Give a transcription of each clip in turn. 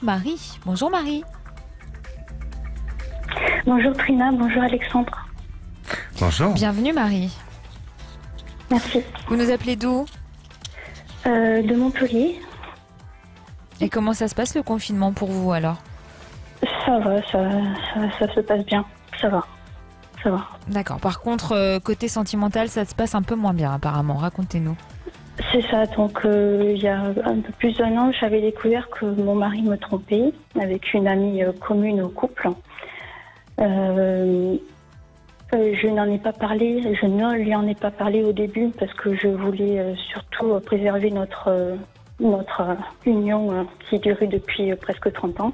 avec Marie. Bonjour Marie. Bonjour Trina, bonjour Alexandre. Bonjour. Bienvenue Marie. Merci. Vous nous appelez d'où? De Montpellier. Et comment ça se passe le confinement pour vous alors? Ça va, ça se passe bien. Ça va. D'accord. Par contre, côté sentimental, ça se passe un peu moins bien apparemment. Racontez-nous. C'est ça, donc il y a un peu plus d'un an, j'avais découvert que mon mari me trompait avec une amie commune au couple. Je n'en ai pas parlé, je ne lui en ai pas parlé au début parce que je voulais surtout préserver notre union qui durait depuis presque 30 ans.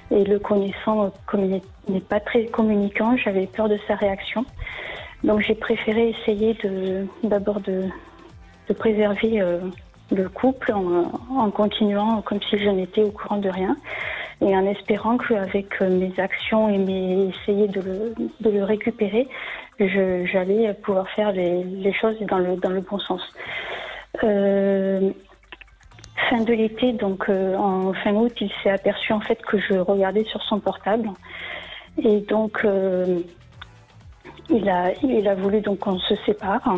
Et le connaissant, comme il n'est pas très communicant, j'avais peur de sa réaction. Donc j'ai préféré essayer d'abord de préserver le couple en continuant comme si je n'étais au courant de rien. Et en espérant qu'avec mes actions et essayer de le récupérer, j'allais pouvoir faire les choses dans le bon sens. Fin de l'été, donc en fin août, il s'est aperçu en fait que je regardais sur son portable. Et donc il a voulu donc qu'on se sépare.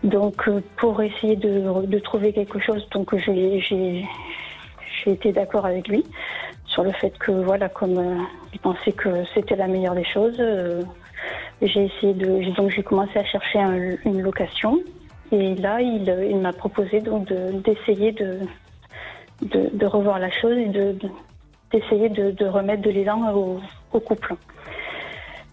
Donc pour essayer de trouver quelque chose, donc j'ai été d'accord avec lui sur le fait que voilà, comme il pensait que c'était la meilleure des choses, j'ai commencé à chercher une location. Et là, il m'a proposé donc d'essayer de revoir la chose et d'essayer de remettre de l'élan au couple.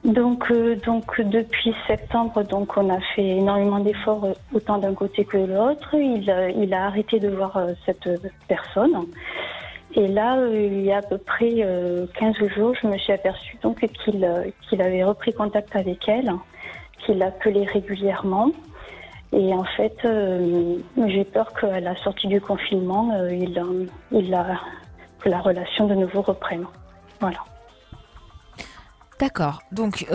Donc depuis septembre, donc on a fait énormément d'efforts autant d'un côté que de l'autre. Il a arrêté de voir cette personne. Et là, il y a à peu près 15 jours, je me suis aperçue donc qu'il avait repris contact avec elle, qu'il l'appelait régulièrement. Et en fait, j'ai peur qu'à la sortie du confinement, que la relation de nouveau reprenne. Voilà. D'accord. Donc,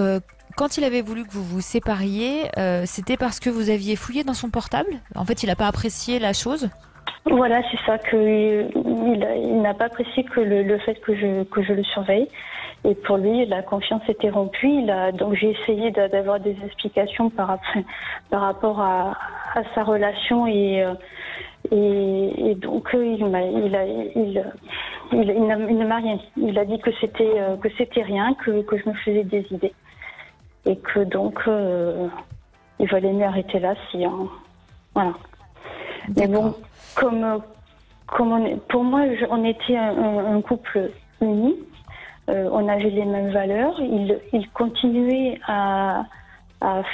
quand il avait voulu que vous vous sépariez, c'était parce que vous aviez fouillé dans son portable? En fait, il n'a pas apprécié la chose? Voilà, c'est ça, il n'a pas apprécié que le fait que je le surveille. Et pour lui, la confiance était rompue. Donc j'ai essayé d'avoir des explications par rapport à sa relation et donc il ne m'a rien dit. Il a dit que c'était rien, que je me faisais des idées et que donc il valait mieux arrêter là voilà. Mais bon, pour moi, on était un couple uni. On avait les mêmes valeurs. Il continuait à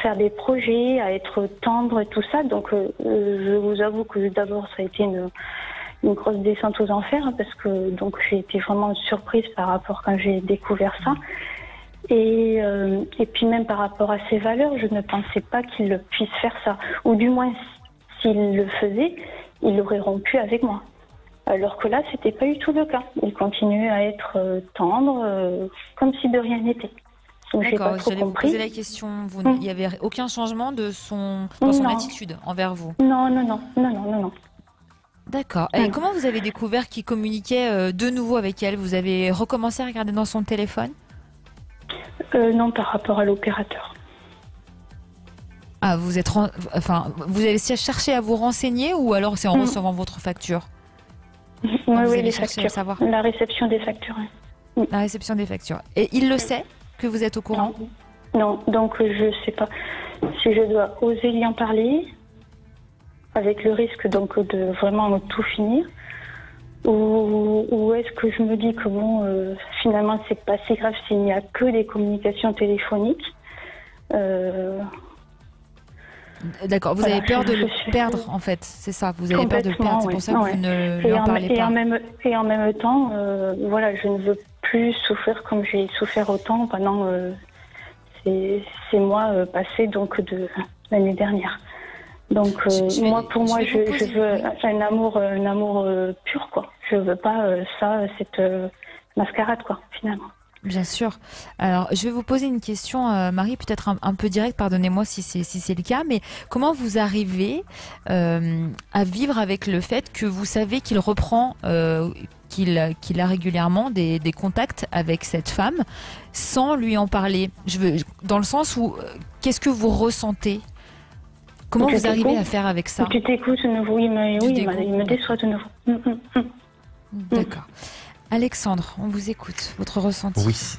faire des projets, à être tendre et tout ça. Donc, je vous avoue que d'abord, ça a été une grosse descente aux enfers parce que donc j'ai été vraiment surprise par rapport quand j'ai découvert ça. Et puis même par rapport à ses valeurs, je ne pensais pas qu'il puisse faire ça. Ou du moins, s'il le faisait, il aurait rompu avec moi. Alors que là, c'était pas du tout le cas. Il continuait à être tendre, comme si de rien n'était. Donc j'ai pas trop j'allais vous compris. poser la question. Il n'y avait aucun changement dans son attitude envers vous? Non. D'accord. Et comment vous avez découvert qu'il communiquait de nouveau avec elle? Vous avez recommencé à regarder dans son téléphone? Non, par rapport à l'opérateur. Ah, vous avez cherché à vous renseigner ou alors c'est en recevant votre facture? Oui, les factures. Savoir. La réception des factures. La réception des factures. Et il le sait que vous êtes au courant? Non, donc je sais pas si je dois oser lui en parler, avec le risque donc de vraiment tout finir, ou est-ce que je me dis que bon, finalement c'est pas si grave s'il n'y a que des communications téléphoniques. D'accord, vous avez peur de le perdre en fait, c'est ça, vous avez peur de le perdre, c'est pour ça que vous ne lui en parlez pas. Et en même temps, voilà, je ne veux plus souffrir comme j'ai souffert autant pendant ces mois passés donc de l'année dernière. Donc pour moi, je veux un amour pur quoi. Je veux pas cette mascarade quoi, finalement. Bien sûr. Alors, je vais vous poser une question, Marie, peut-être un peu directe, pardonnez-moi si c'est le cas, mais comment vous arrivez à vivre avec le fait que vous savez qu'il reprend, qu'il a régulièrement des contacts avec cette femme sans lui en parler? Dans le sens où, qu'est-ce que vous ressentez? Comment vous arrivez à faire avec ça? Tu t'écoutes de nouveau, il me déçoit de nouveau. D'accord. Alexandre, on vous écoute, votre ressenti. Oui.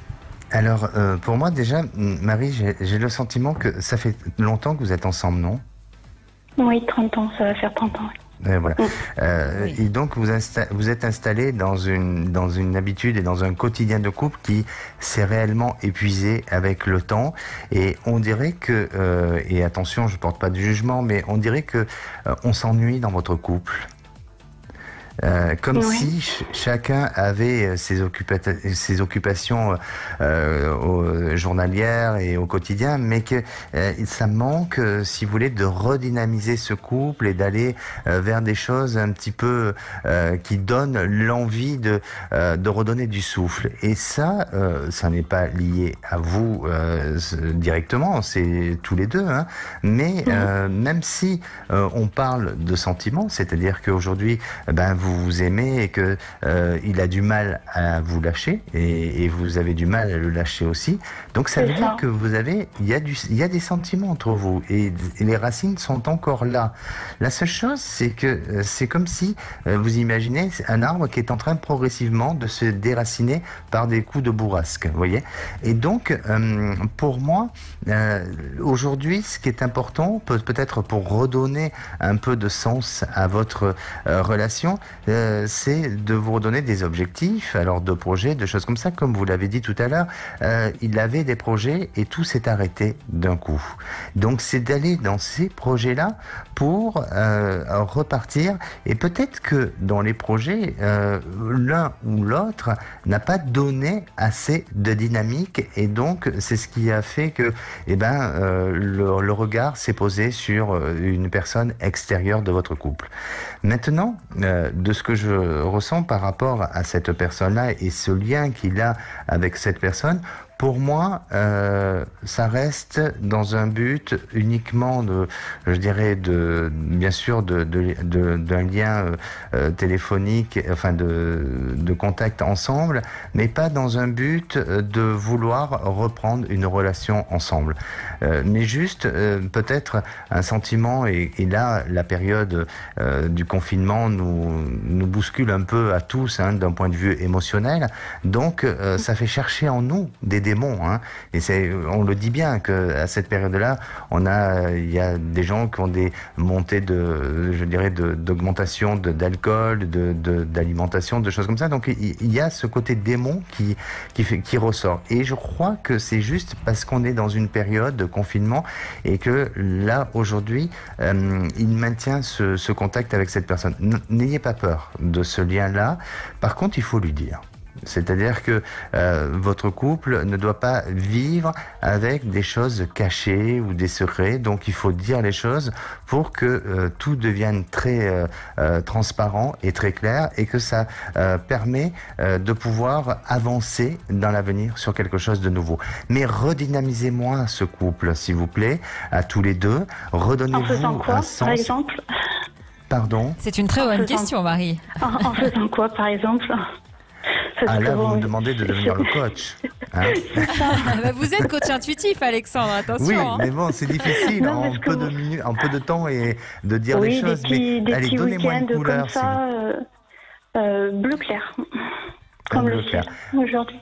Alors, pour moi, déjà, Marie, j'ai le sentiment que ça fait longtemps que vous êtes ensemble, non? Oui, 30 ans, ça va faire 30 ans. Voilà. Oui. Et donc, vous êtes installé dans une habitude et dans un quotidien de couple qui s'est réellement épuisé avec le temps. Et on dirait que, et attention, je porte pas de jugement, mais on dirait que on s'ennuie dans votre couple. Comme si chacun avait ses occupations journalières et au quotidien, mais que ça manque, si vous voulez, de redynamiser ce couple et d'aller vers des choses un petit peu qui donnent l'envie de redonner du souffle. Et ça n'est pas lié à vous directement, c'est tous les deux, hein. Mais même si on parle de sentiments, c'est-à-dire qu'aujourd'hui, vous aimez et que il a du mal à vous lâcher et vous avez du mal à le lâcher aussi. Donc ça veut dire que il y a des sentiments entre vous et les racines sont encore là. La seule chose, c'est que c'est comme si vous imaginez un arbre qui est en train progressivement de se déraciner par des coups de bourrasque, vous voyez. Et donc pour moi, aujourd'hui, ce qui est important, peut-être pour redonner un peu de sens à votre relation, c'est de vous redonner des objectifs, alors de projets, de choses comme ça. Comme vous l'avez dit tout à l'heure, il avait des projets et tout s'est arrêté d'un coup. Donc c'est d'aller dans ces projets-là pour repartir. Et peut-être que dans les projets, l'un ou l'autre n'a pas donné assez de dynamique et donc c'est ce qui a fait que le regard s'est posé sur une personne extérieure de votre couple. Maintenant, de ce que je ressens par rapport à cette personne-là et ce lien qu'il a avec cette personne, pour moi, ça reste dans un but uniquement bien sûr, d'un lien téléphonique, enfin de contact ensemble, mais pas dans un but de vouloir reprendre une relation ensemble. Mais juste peut-être un sentiment, et là, la période du confinement nous bouscule un peu à tous, hein, d'un point de vue émotionnel. Donc, ça fait chercher en nous des démons, hein. Et on le dit bien qu'à cette période-là, il y a des gens qui ont des montées d'augmentation d'alcool, d'alimentation, de choses comme ça. Donc il y a ce côté démon qui ressort. Et je crois que c'est juste parce qu'on est dans une période de confinement et que là aujourd'hui, il maintient ce contact avec cette personne. N'ayez pas peur de ce lien-là. Par contre, il faut lui dire. C'est-à-dire que votre couple ne doit pas vivre avec des choses cachées ou des secrets. Donc il faut dire les choses pour que tout devienne très transparent et très clair et que ça permet de pouvoir avancer dans l'avenir sur quelque chose de nouveau. Mais redynamisez-moi ce couple, s'il vous plaît, à tous les deux. Redonnez-vous en faisant quoi, un sens. par exemple? Pardon? C'est une très bonne question, Marie. En faisant quoi, par exemple? Là, vous me demandez de devenir le coach. Hein. Vous êtes coach intuitif, Alexandre, attention. Oui, mais bon, c'est difficile en peu de temps et de dire les choses. Mais allez, donnez-moi une couleur. Comme ça, bleu clair, comme le ciel aujourd'hui.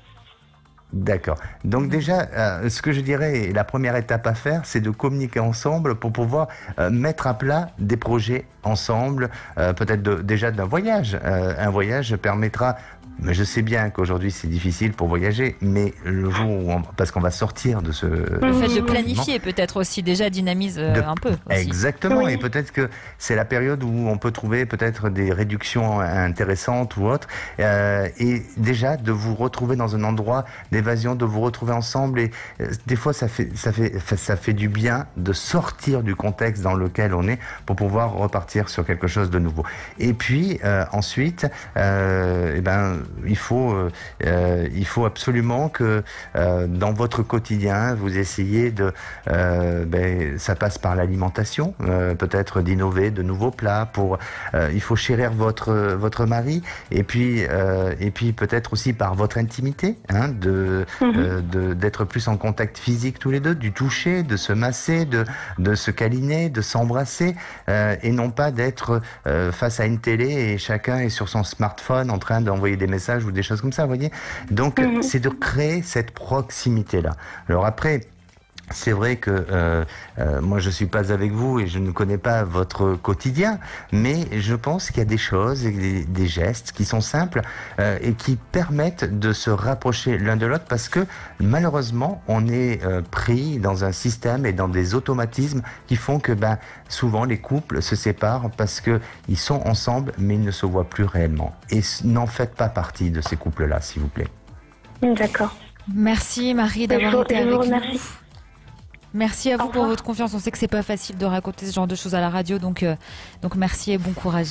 D'accord. Donc déjà, ce que je dirais, la première étape à faire, c'est de communiquer ensemble pour pouvoir mettre à plat des projets ensemble, peut-être déjà d'un voyage. Un voyage permettra... Mais je sais bien qu'aujourd'hui c'est difficile pour voyager, mais le jour où parce qu'on va sortir de ce... Le fait de planifier peut-être aussi déjà dynamise un peu. Aussi. Exactement, oui. Et peut-être que c'est la période où on peut trouver peut-être des réductions intéressantes ou autres, et déjà de vous retrouver dans un endroit d'évasion, de vous retrouver ensemble, et des fois ça fait du bien de sortir du contexte dans lequel on est pour pouvoir repartir sur quelque chose de nouveau. Et puis ensuite, il faut absolument que dans votre quotidien, vous essayez de... ça passe par l'alimentation, peut-être d'innover de nouveaux plats. Il faut chérir votre mari, et puis peut-être aussi par votre intimité, hein, d'être plus en contact physique tous les deux, du toucher, de se masser, de se câliner, de s'embrasser, et non pas d'être face à une télé et chacun est sur son smartphone en train d'envoyer des messages ou des choses comme ça, vous voyez. Donc c'est de créer cette proximité-là. Alors après, c'est vrai que moi je suis pas avec vous et je ne connais pas votre quotidien, mais je pense qu'il y a des choses et des gestes qui sont simples et qui permettent de se rapprocher l'un de l'autre, parce que malheureusement on est pris dans un système et dans des automatismes qui font que souvent les couples se séparent parce que ils sont ensemble mais ils ne se voient plus réellement. Et n'en faites pas partie de ces couples-là, s'il vous plaît. D'accord. Merci Marie d'avoir été avec nous. Merci à vous Au pour revoir. votre confiance. On sait que c'est pas facile de raconter ce genre de choses à la radio, donc merci et bon courage.